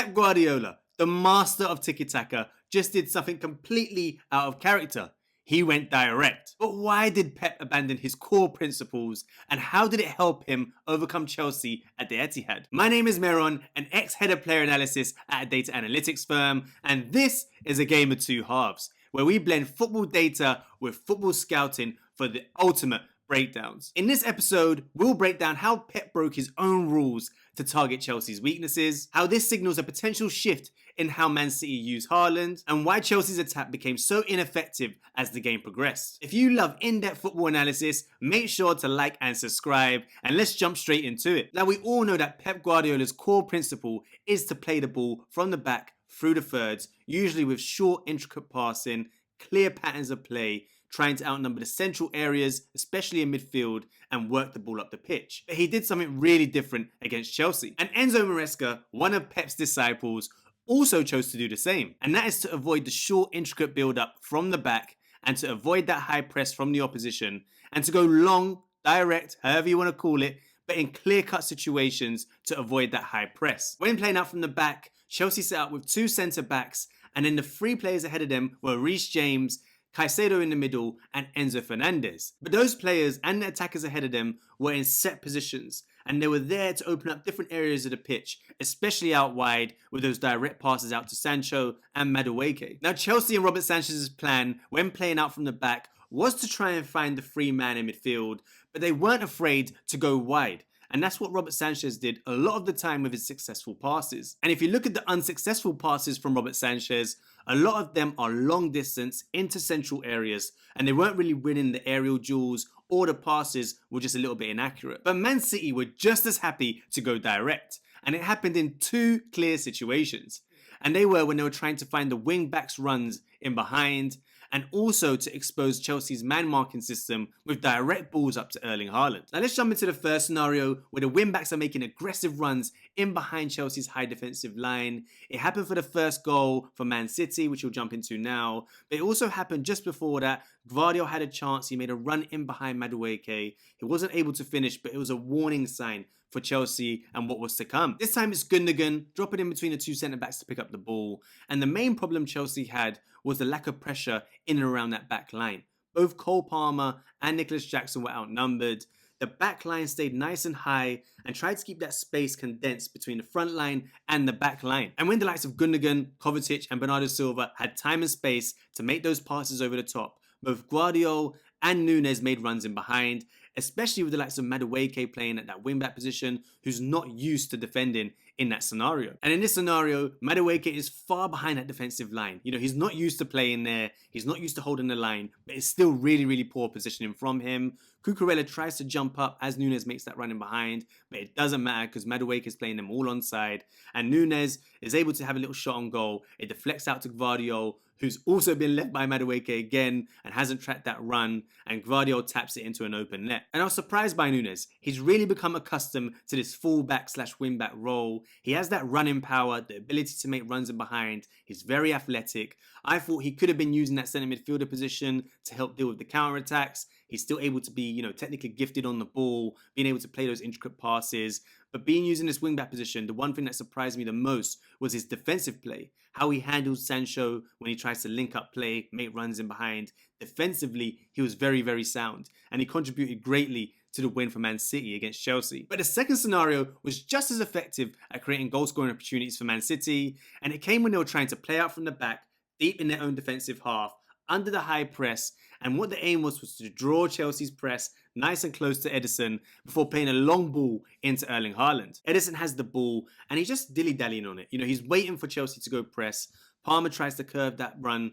Pep Guardiola, the master of tiki-taka, just did something completely out of character. He went direct. But why did Pep abandon his core principles, and how did it help him overcome Chelsea at the Etihad? My name is Meron, an ex-head of player analysis at a data analytics firm, and this is a game of two halves, where we blend football data with football scouting for the ultimate breakdowns. In this episode, we'll break down how Pep broke his own rules to target Chelsea's weaknesses, how this signals a potential shift in how Man City use Haaland, and why Chelsea's attack became so ineffective as the game progressed. If you love in-depth football analysis, make sure to like and subscribe, and let's jump straight into it. Now, we all know that Pep Guardiola's core principle is to play the ball from the back through the thirds, usually with short, intricate passing, clear patterns of play, trying to outnumber the central areas, especially in midfield, and work the ball up the pitch. But he did something really different against Chelsea. And Enzo Maresca, one of Pep's disciples, also chose to do the same. And that is to avoid the short, intricate build-up from the back, and to avoid that high press from the opposition, and to go long, direct, however you want to call it, but in clear-cut situations to avoid that high press. When playing out from the back, Chelsea set up with two centre-backs, and then the three players ahead of them were Reece James, Caicedo in the middle, and Enzo Fernandez. But those players and the attackers ahead of them were in set positions, and they were there to open up different areas of the pitch, especially out wide with those direct passes out to Sancho and Madueke. Now, Chelsea and Robert Sanchez's plan when playing out from the back was to try and find the free man in midfield, but they weren't afraid to go wide. And that's what Robert Sanchez did a lot of the time with his successful passes. And if you look at the unsuccessful passes from Robert Sanchez, a lot of them are long distance into central areas, and they weren't really winning the aerial duels, or the passes were just a little bit inaccurate. But Man City were just as happy to go direct, and it happened in two clear situations. And they were when they were trying to find the wing backs runs in behind, and also to expose Chelsea's man-marking system with direct balls up to Erling Haaland. Now let's jump into the first scenario where the wing-backs are making aggressive runs in behind Chelsea's high defensive line. It happened for the first goal for Man City, which we'll jump into now. But it also happened just before that. Gvardiol had a chance. He made a run in behind Madueke. He wasn't able to finish, but it was a warning sign for Chelsea and what was to come. This time it's Gundogan dropping in between the two centre-backs to pick up the ball. And the main problem Chelsea had was the lack of pressure in and around that back line. Both Cole Palmer and Nicholas Jackson were outnumbered. The back line stayed nice and high and tried to keep that space condensed between the front line and the back line. And when the likes of Gundogan, Kovacic and Bernardo Silva had time and space to make those passes over the top, both Gvardiol and Nunes made runs in behind, especially with the likes of Madueke playing at that wing-back position, who's not used to defending in that scenario. And in this scenario, Madueke is far behind that defensive line. You know, he's not used to playing there, he's not used to holding the line, but it's still really, really poor positioning from him. Cucurella tries to jump up as Nunes makes that run in behind, but it doesn't matter because Madueke is playing them all onside, and Nunes is able to have a little shot on goal. It deflects out to Gvardiol, who's also been left by Madueke again and hasn't tracked that run, and Gvardiol taps it into an open net. And I was surprised by Nunes. He's really become accustomed to this full-back slash wing-back role. He has that running power, the ability to make runs in behind. He's very athletic. I thought he could have been using that centre midfielder position to help deal with the counter-attacks. He's still able to be, technically gifted on the ball, being able to play those intricate passes. But being used in this wing-back position, the one thing that surprised me the most was his defensive play. How he handles Sancho when he tries to link up play, make runs in behind. Defensively, he was very, very sound. And he contributed greatly to the win for Man City against Chelsea. But the second scenario was just as effective at creating goal-scoring opportunities for Man City. And it came when they were trying to play out from the back, deep in their own defensive half, under the high press, and what the aim was to draw Chelsea's press nice and close to Ederson before playing a long ball into Erling Haaland. Ederson has the ball and he's just dilly-dallying on it. He's waiting for Chelsea to go press. Palmer tries to curve that run,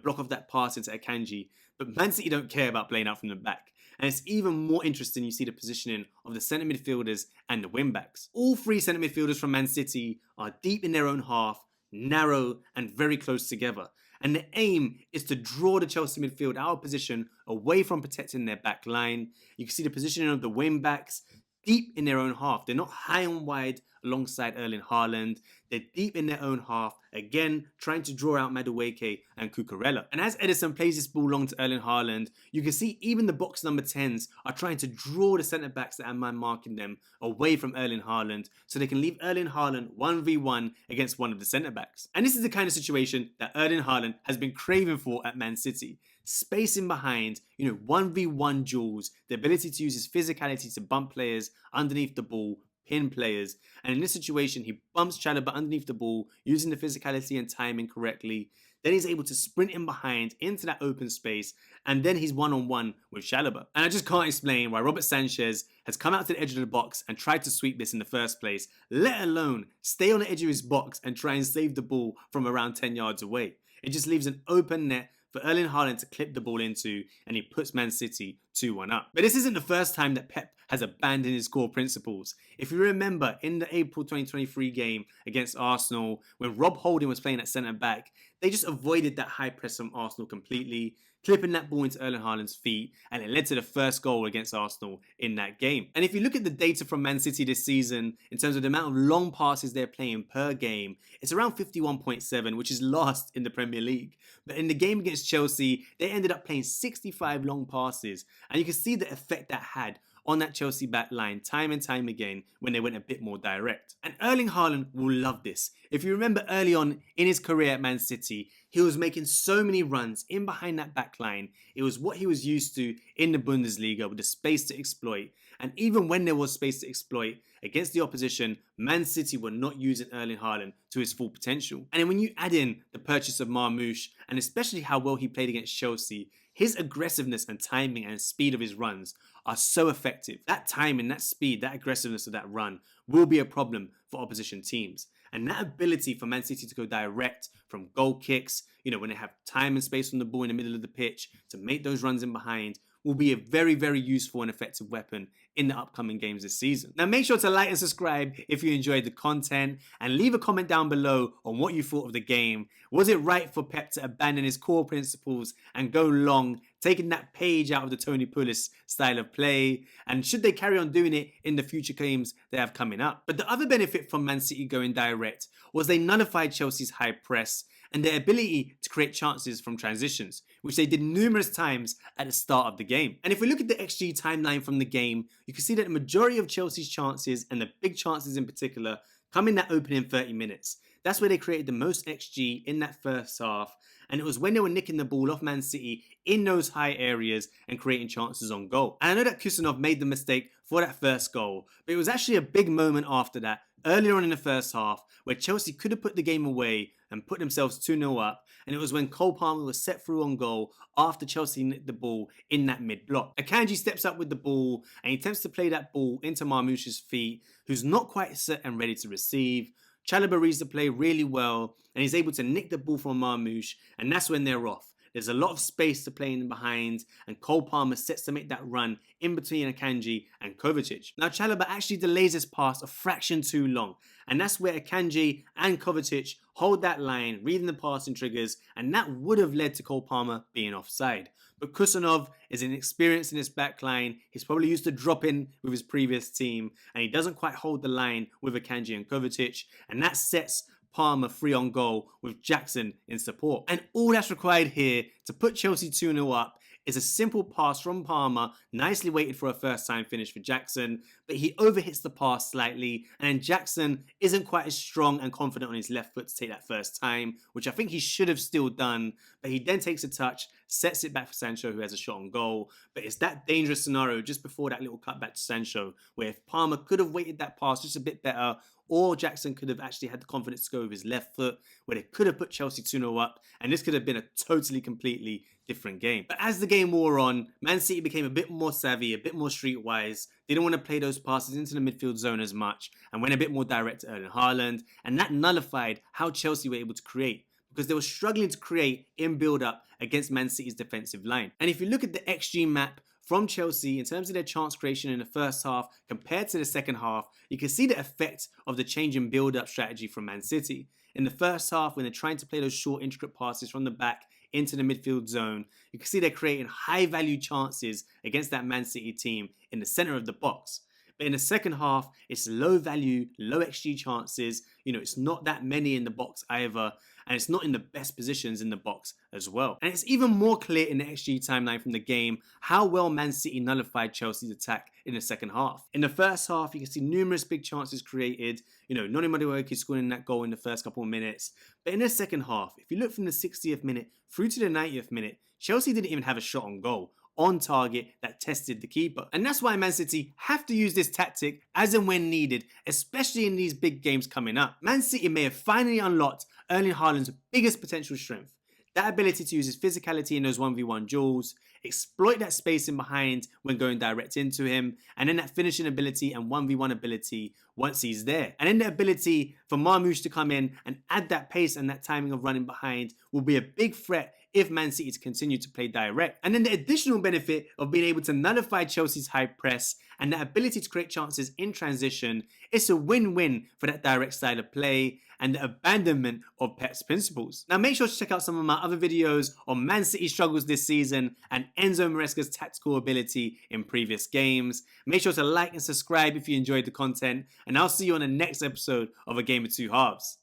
block off that pass into Akanji, but Man City don't care about playing out from the back. And it's even more interesting you see the positioning of the centre midfielders and the wing-backs. All three centre midfielders from Man City are deep in their own half, narrow and very close together. And the aim is to draw the Chelsea midfield out of position away from protecting their back line. You can see the positioning of the wing backs deep in their own half. They're not high and wide alongside Erling Haaland. They're deep in their own half, again, trying to draw out Madueke and Cucurella. And as Ederson plays this ball long to Erling Haaland, you can see even the box number 10s are trying to draw the centre-backs that are man marking them away from Erling Haaland so they can leave Erling Haaland 1v1 against one of the centre-backs. And this is the kind of situation that Erling Haaland has been craving for at Man City. Spacing behind, 1v1 duels, the ability to use his physicality to bump players underneath the ball, pin players, and in this situation he bumps Chalobah underneath the ball using the physicality and timing correctly. Then he's able to sprint in behind into that open space, and then he's one-on-one with Chalobah. And I just can't explain why Robert Sanchez has come out to the edge of the box and tried to sweep this in the first place, let alone stay on the edge of his box and try and save the ball from around 10 yards away. It just leaves an open net for Erling Haaland to clip the ball into, and he puts Man City 2-1 up. But this isn't the first time that Pep has abandoned his core principles. If you remember, in the April 2023 game against Arsenal, when Rob Holding was playing at centre-back, they just avoided that high press from Arsenal completely, clipping that ball into Erling Haaland's feet, and it led to the first goal against Arsenal in that game. And if you look at the data from Man City this season, in terms of the amount of long passes they're playing per game, it's around 51.7, which is last in the Premier League. But in the game against Chelsea, they ended up playing 65 long passes, and you can see the effect that had on that Chelsea back line time and time again when they went a bit more direct. And Erling Haaland will love this. If you remember early on in his career at Man City, he was making so many runs in behind that back line. It was what he was used to in the Bundesliga with the space to exploit. And even when there was space to exploit against the opposition, Man City were not using Erling Haaland to his full potential. And then when you add in the purchase of Marmoush, and especially how well he played against Chelsea, his aggressiveness and timing and speed of his runs are so effective. That timing, that speed, that aggressiveness of that run will be a problem for opposition teams. And that ability for Man City to go direct from goal kicks, when they have time and space on the ball in the middle of the pitch to make those runs in behind, will be a very, very useful and effective weapon in the upcoming games this season. Now make sure to like and subscribe if you enjoyed the content, and leave a comment down below on what you thought of the game. Was it right for Pep to abandon his core principles and go long, taking that page out of the Tony Pulis style of play? And should they carry on doing it in the future games they have coming up? But the other benefit from Man City going direct was they nullified Chelsea's high press and their ability to create chances from transitions, which they did numerous times at the start of the game. And if we look at the XG timeline from the game, you can see that the majority of Chelsea's chances, and the big chances in particular, come in that opening 30 minutes. That's where they created the most XG in that first half, and it was when they were nicking the ball off Man City in those high areas and creating chances on goal. And I know that Kusanov made the mistake for that first goal, but it was actually a big moment after that, earlier on in the first half, where Chelsea could have put the game away and put themselves 2-0 up, and it was when Cole Palmer was set through on goal after Chelsea nicked the ball in that mid-block. Akanji steps up with the ball, and he attempts to play that ball into Marmoush's feet, who's not quite set and ready to receive. Chalobah reads the play really well, and he's able to nick the ball from Marmoush, and that's when they're off. There's a lot of space to play in behind, and Cole Palmer sets to make that run in between Akanji and Kovacic. Now Chalobah actually delays his pass a fraction too long, and that's where Akanji and Kovacic hold that line, reading the passing triggers, and that would have led to Cole Palmer being offside. But Kusanov is inexperienced in his back line. He's probably used to dropping with his previous team, and he doesn't quite hold the line with Akanji and Kovacic, and that sets Palmer free on goal with Jackson in support. And all that's required here to put Chelsea 2-0 up is a simple pass from Palmer, nicely weighted for a first time finish for Jackson, but he overhits the pass slightly, and Jackson isn't quite as strong and confident on his left foot to take that first time, which I think he should have still done, but he then takes a touch, sets it back for Sancho, who has a shot on goal. But it's that dangerous scenario just before that little cut back to Sancho, where if Palmer could have weighted that pass just a bit better, or Jackson could have actually had the confidence to go with his left foot, where they could have put Chelsea 2-0 up, and this could have been a totally, completely different game. But as the game wore on, Man City became a bit more savvy, a bit more streetwise. They didn't want to play those passes into the midfield zone as much, and went a bit more direct to Erling Haaland, and that nullified how Chelsea were able to create, because they were struggling to create in build-up against Man City's defensive line. And if you look at the XG map from Chelsea in terms of their chance creation in the first half compared to the second half, you can see the effect of the change in build-up strategy from Man City. In the first half, when they're trying to play those short, intricate passes from the back into the midfield zone, you can see they're creating high-value chances against that Man City team in the center of the box. But in the second half, it's low value, low XG chances. It's not that many in the box either, and it's not in the best positions in the box as well. And it's even more clear in the XG timeline from the game how well Man City nullified Chelsea's attack in the second half. In the first half, you can see numerous big chances created. Noni Madueke scoring that goal in the first couple of minutes. But in the second half, if you look from the 60th minute through to the 90th minute, Chelsea didn't even have a shot on goal on target that tested the keeper. And that's why Man City have to use this tactic as and when needed, especially in these big games coming up. Man City may have finally unlocked Erling Haaland's biggest potential strength, that ability to use his physicality in those 1v1 duels, exploit that space in behind when going direct into him, and then that finishing ability and 1v1 ability once he's there. And then the ability for Marmoush to come in and add that pace and that timing of running behind will be a big threat if Man City to continue to play direct. And then the additional benefit of being able to nullify Chelsea's high press and the ability to create chances in transition, it's a win-win for that direct style of play and the abandonment of Pep's principles. Now make sure to check out some of my other videos on Man City's struggles this season and Enzo Maresca's tactical ability in previous games. Make sure to like and subscribe if you enjoyed the content, and I'll see you on the next episode of A Game of Two Halves.